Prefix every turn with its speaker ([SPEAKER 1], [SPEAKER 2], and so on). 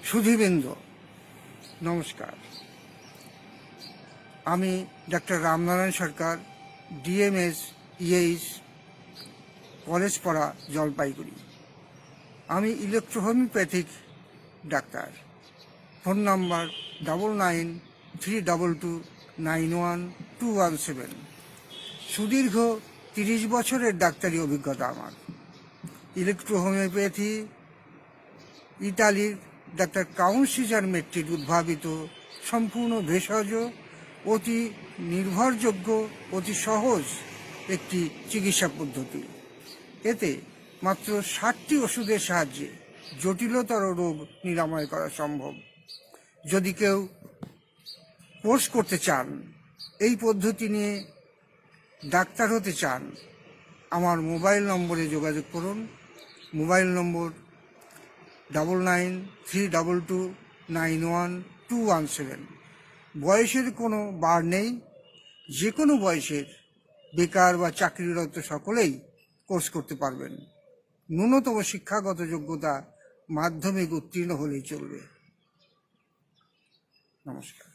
[SPEAKER 1] সুধীবৃন্দ নমস্কার। আমি ডাক্তার রামনারায়ণ সরকার, DMS EH, Collegepara, Jalpaiguri. আমি ইলেকট্রোহোমিওপ্যাথিক ডাক্তার। Phone number 9932291217। সুদীর্ঘ 30 বছরের ডাক্তারি অভিজ্ঞতা আমার। ইলেকট্রোহোমিওপ্যাথি ইতালির ডাক্তার কাউন্ট সিজার মেট্রির উদ্ভাবিত সম্পূর্ণ ভেষজ, অতি নির্ভরযোগ্য, অতি সহজ একটি চিকিৎসা পদ্ধতি। এতে মাত্র 60টি ওষুধের সাহায্যে জটিলতর রোগ নিরাময় করা সম্ভব। যদি কেউ কোর্স করতে চান, এই পদ্ধতি নিয়ে ডাক্তার হতে চান, আমার মোবাইল নম্বরে যোগাযোগ করুন। মোবাইল নম্বর 9932291217। বয়সের কোনো বার নেই, যে কোনো বয়সের বেকার বা চাকরিরত সকলেই কোর্স করতে পারবেন। ন্যূনতম শিক্ষাগত যোগ্যতা মাধ্যমিক উত্তীর্ণ হলেই চলবে। নমস্কার।